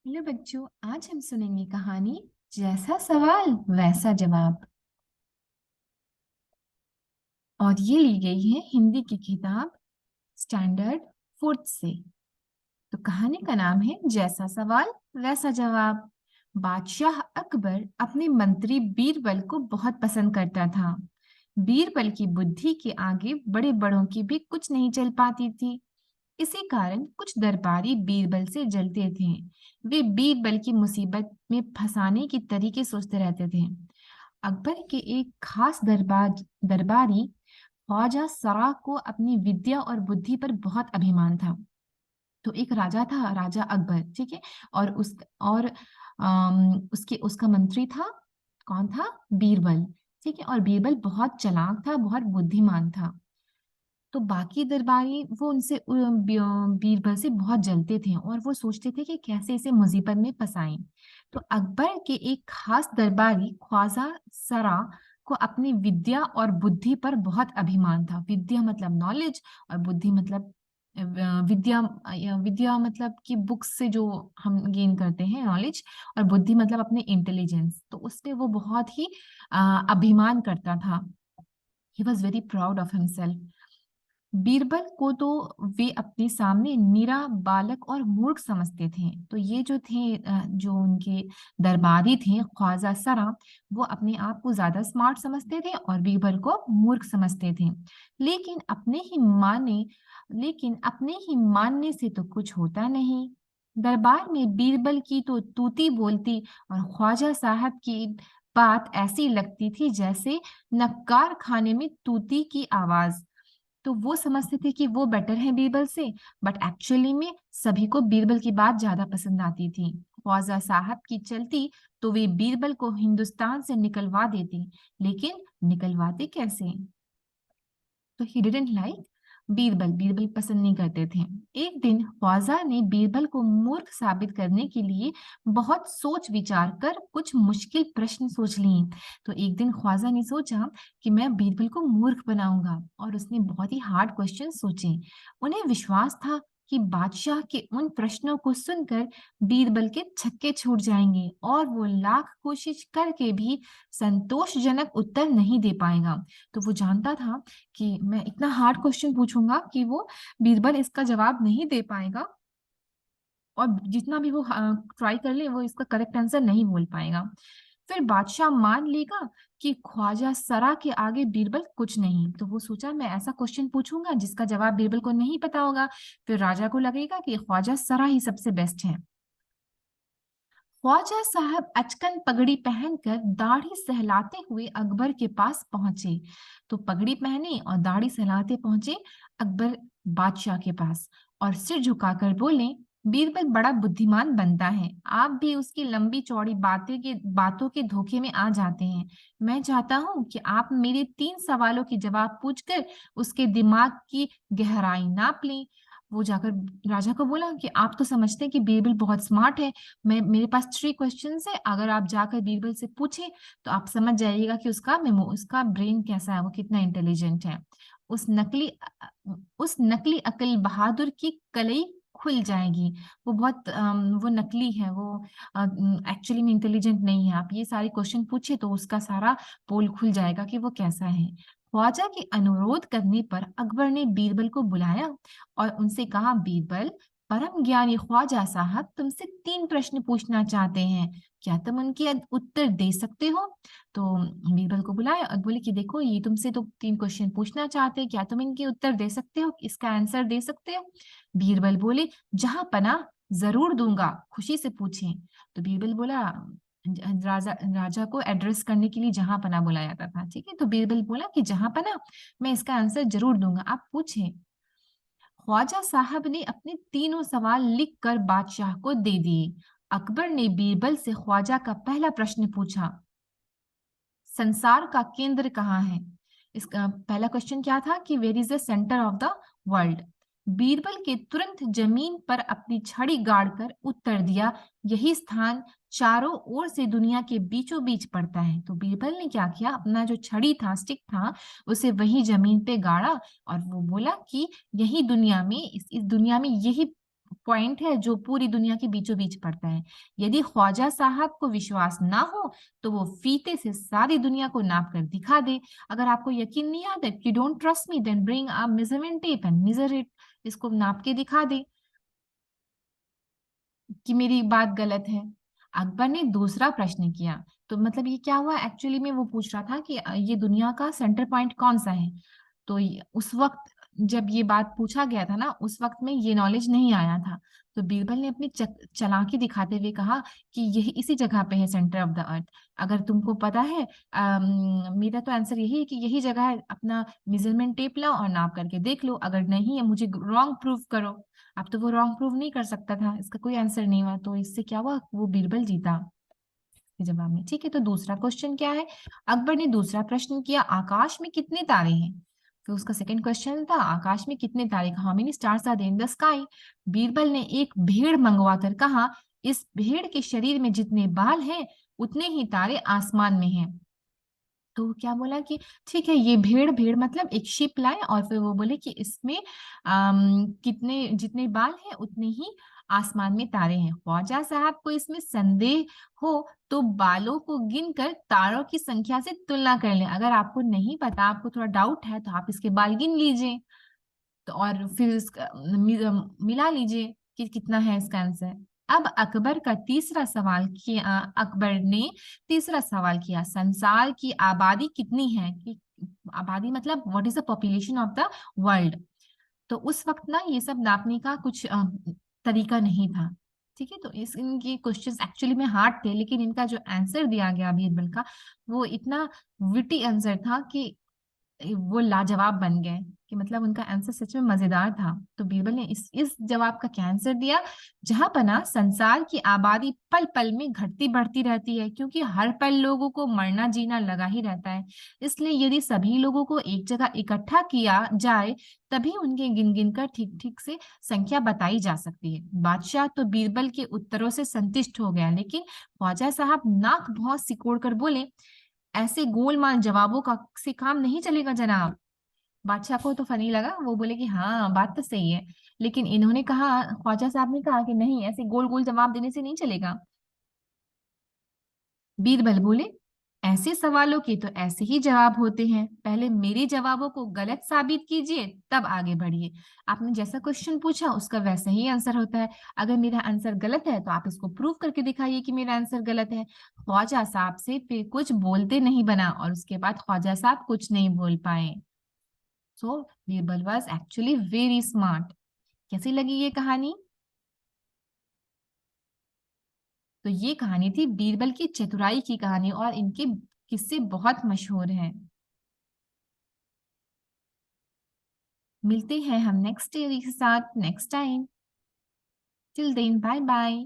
Hello बच्चों, आज हम सुनेंगे कहानी जैसा सवाल वैसा जवाब। और ये ली गई है हिंदी की किताब स्टैंडर्ड फोर्थ से। तो कहानी का नाम है जैसा सवाल वैसा जवाब। बादशाह अकबर अपने मंत्री बीरबल को बहुत पसंद करता था। बीरबल की बुद्धि के आगे बड़े बड़ों की भी कुछ नहीं चल पाती थी। इसी कारण कुछ दरबारी बीरबल से जलते थे। वे बीरबल की मुसीबत में फंसाने की तरीके सोचते रहते थे। अकबर के एक खास दरबारी ख्वाजा सरा को अपनी विद्या और बुद्धि पर बहुत अभिमान था। तो एक राजा था, राजा अकबर, ठीक है। और उसके उसका मंत्री था, कौन था? बीरबल। ठीक है। और बीरबल बहुत चालाक था, बहुत बुद्धिमान था। तो बाकी दरबारी वो उनसे बीरबल से बहुत जलते थे और वो सोचते थे कि कैसे इसे मुसीबत में फंसाएं। तो अकबर के एक खास दरबारी ख्वाजा सरा को अपनी विद्या और बुद्धि पर बहुत अभिमान था। विद्या मतलब नॉलेज, और बुद्धि मतलब विद्या। विद्या मतलब कि बुक्स से जो हम गेन करते हैं नॉलेज, और बुद्धि मतलब अपने इंटेलिजेंस। तो उसपे वो बहुत ही अभिमान करता था। He was very proud of himself. Birbal को तो वे अपने सामने निरा बालक और मूर्ख समझते थे। तो ये जो थे जो उनके दरबारी थे ख्वाजा सरा, वो अपने आप को ज्यादा स्मार्ट समझते थे और बीरबल को मूर्ख समझते थे। लेकिन अपने ही मानने से तो कुछ होता नहीं। दरबार में बीरबल की तो तूती बोलती और ख्वाजा साहब की बात ऐसी लगती थी जैसे नक्कार खाने में तूती की आवाज। तो वो समझते थे कि वो बेटर है बीरबल से। बट एक्चुअली में सभी को बीरबल की बात ज्यादा पसंद आती थी। ख्वाजा साहब की चलती तो वे बीरबल को हिंदुस्तान से निकलवा देती। लेकिन निकलवाते कैसे? तो he didn't like Birbal. Birbal पसंद नहीं करते थे। एक दिन ख्वाजा ने बीरबल को मूर्ख साबित करने के लिए बहुत सोच विचार कर कुछ मुश्किल प्रश्न सोच लिए। तो एक दिन ख्वाजा ने सोचा कि मैं बीरबल को मूर्ख बनाऊंगा, और उसने बहुत ही हार्ड क्वेश्चन सोचे। उन्हें विश्वास था कि बादशाह के उन प्रश्नों को सुनकर बीरबल के छक्के छूट जाएंगे और वो लाख कोशिश करके भी संतोषजनक उत्तर नहीं दे पाएगा। तो वो जानता था कि मैं इतना हार्ड क्वेश्चन पूछूंगा कि वो बीरबल इसका जवाब नहीं दे पाएगा, और जितना भी वो ट्राई कर ले वो इसका करेक्ट आंसर नहीं बोल पाएगा। फिर बादशाह मान लेगा कि ख्वाजा सरा के आगे बीरबल कुछ नहीं। तो वो सोचा मैं ऐसा क्वेश्चन पूछूंगा जिसका जवाब बीरबल को नहीं पता होगा। फिर राजा को लगेगा कि ख्वाजा सरा ही सबसे बेस्ट है। ख्वाजा साहब अचकन पगड़ी पहनकर दाढ़ी सहलाते हुए अकबर के पास पहुंचे। तो पगड़ी पहने और दाढ़ी सहलाते पहुंचे अकबर बादशाह के पास, और सिर झुकाकर बोले, बीरबल बड़ा बुद्धिमान बनता है, आप भी उसकी लंबी चौड़ी बातों के धोखे में आ जाते हैं। मैं चाहता हूं कि आप मेरे 3 सवालों के जवाब पूछकर उसके दिमाग की गहराई नाप लें। वो जाकर राजा को बोला कि आप तो समझते हैं कि बीरबल बहुत स्मार्ट है। मैं मेरे पास 3 क्वेश्चंस है, अगर आप जाकर बीरबल से पूछे तो आप समझ जाइएगा कि उसका ब्रेन कैसा है, वो कितना इंटेलिजेंट है। उस नकली उस नकली अकल बहादुर की कलई खुल जाएगी। वो बहुत वो नकली है, वो एक्चुअली में इंटेलिजेंट नहीं है। आप ये सारे क्वेश्चन पूछे तो उसका सारा पोल खुल जाएगा कि वो कैसा है। ख्वाजा के अनुरोध करने पर अकबर ने बीरबल को बुलाया और उनसे कहा, बीरबल, परम ज्ञानी ख्वाजा साहब तुमसे 3 प्रश्न पूछना चाहते हैं, क्या तुम उनके उत्तर दे सकते हो? तो बीरबल को बुलाया और बोले कि देखो, ये तुमसे तो 3 क्वेश्चन पूछना चाहते हैं, क्या तुम इनके उत्तर दे सकते हो, इसका आंसर दे सकते हो? बीरबल बोले, जहां पना जरूर दूंगा, खुशी से पूछें। तो बीरबल बोला, राजा राजा को एड्रेस करने के लिए जहां पना बुलाया जाता था, ठीक है। तो बीरबल बोला कि जहां पना, मैं इसका आंसर जरूर दूंगा, आप पूछें। ख्वाजा साहब ने अपने तीनों सवाल लिख कर बादशाह को दे दिए। अकबर ने बीरबल से ख्वाजा का पहला प्रश्न पूछा, संसार का केंद्र कहाँ है? इसका पहला क्वेश्चन क्या था कि where is the centre of the world? Birbal के तुरंत जमीन पर अपनी छड़ी गाड़कर उत्तर दिया, यही स्थान चारों ओर से दुनिया के बीचों बीच पड़ता है। तो बीरबल ने क्या किया, अपना जो छड़ी था, स्टिक था, उसे वही जमीन पे गाड़ा और वो बोला कि यही दुनिया में इस दुनिया में यही पॉइंट है जो पूरी दुनिया के बीचों बीच पड़ता है। यदि ख्वाजा साहब को विश्वास ना हो तो वो फीते से सारी दुनिया को नाप कर दिखा दे। अगर आपको यकीन नहीं आता, if you don't trust me then bring a measurement tape and measure it. इसको नाप के दिखा दे कि मेरी बात गलत है। अकबर ने दूसरा प्रश्न किया। तो मतलब ये क्या हुआ, एक्चुअली में वो पूछ रहा था कि ये दुनिया का सेंटर पॉइंट कौन सा है। तो उस वक्त जब ये बात पूछा गया था ना, उस वक्त में ये नॉलेज नहीं आया था। तो बीरबल ने अपनी चालाकी दिखाते हुए कहा कि यही इसी जगह पे है सेंटर ऑफ द अर्थ। अगर तुमको पता है, मेरा तो आंसर यही है कि यही जगह है। अपना मेजरमेंट टेप लाओ और नाप करके देख लो, अगर नहीं है मुझे रॉन्ग प्रूव करो। अब तो वो रॉन्ग प्रूव नहीं कर सकता था, इसका कोई आंसर नहीं हुआ, तो इससे क्या हुआ, वो बीरबल जीता के जवाब में। ठीक है, तो दूसरा क्वेश्चन क्या है। अकबर ने दूसरा प्रश्न किया, आकाश में कितने तारे हैं। तो उसका सेकंड क्वेश्चन था, आकाश में कितने तारे, how many stars are there in the sky. Birbal ने एक भेड़ मंगवाकर कहा, इस भेड़ के शरीर में जितने बाल हैं उतने ही तारे आसमान में हैं। तो क्या बोला कि ठीक है, ये भेड़, भेड़ मतलब एक शिप लाए और फिर वो बोले कि इसमें कितने जितने बाल हैं उतने ही आसमान में तारे हैं। ख्वाजा साहब को इसमें संदेह हो तो बालों को गिनकर तारों की संख्या से तुलना कर लें। अगर आपको नहीं पता, आपको थोड़ा डाउट है, तो आप इसके बाल गिन लीजिए, तो और फिर इसका मिला लीजिए कि कितना है इसका आंसर। अब अकबर का तीसरा सवाल किया, अकबर ने तीसरा सवाल किया, संसार की आबादी कितनी है, कि आबादी मतलब what is the population of the world. तो उस वक्त ना ये सब नापने का कुछ तरीका नहीं था। ठीक है, तो इस इनके क्वेश्चंस एक्चुअली में हार्ड थे, लेकिन इनका जो आंसर दिया गया बीरबल का, वो इतना विटी आंसर था कि वो लाजवाब बन गए, कि मतलब उनका आंसर सच में मजेदार था। तो बीरबल ने इस जवाब का क्या आंसर दिया, जहां पर ना संसार की आबादी पल पल में घटती बढ़ती रहती है, क्योंकि हर पल लोगों को मरना जीना लगा ही रहता है। इसलिए यदि सभी लोगों को एक जगह इकट्ठा किया जाए तभी उनके गिन गिन कर ठीक ठीक से संख्या बताई जा सकती है। बादशाह तो बीरबल के उत्तरों से संतुष्ट हो गया, लेकिन ख्वाजा साहब नाक भौं सिकोड़ कर बोले, ऐसे गोलमाल जवाबों का से काम नहीं चलेगा जनाब। बादशाह को तो फनी लगा, वो बोले कि हाँ बात तो सही है, लेकिन इन्होंने कहा, ख्वाजा साहब ने कहा कि नहीं, ऐसे गोल गोल जवाब देने से नहीं चलेगा। बीरबल बोले, ऐसे सवालों के तो ऐसे ही जवाब होते हैं, पहले मेरे जवाबों को गलत साबित कीजिए तब आगे बढ़िए। आपने जैसा क्वेश्चन पूछा उसका वैसा ही आंसर होता है। अगर मेरा आंसर गलत है तो आप इसको प्रूव करके दिखाइए कि मेरा आंसर गलत है। ख्वाजा साहब से फिर कुछ बोलते नहीं बना, और उसके बाद ख्वाजा साहब कुछ नहीं बोल पाए। So Birbal was actually very smart. कैसी लगी ये कहानी। तो ये कहानी थी बीरबल की चतुराई की कहानी, और इनके किस्से बहुत मशहूर हैं। मिलते हैं हम नेक्स्ट स्टोरी के साथ next time. Till then bye bye.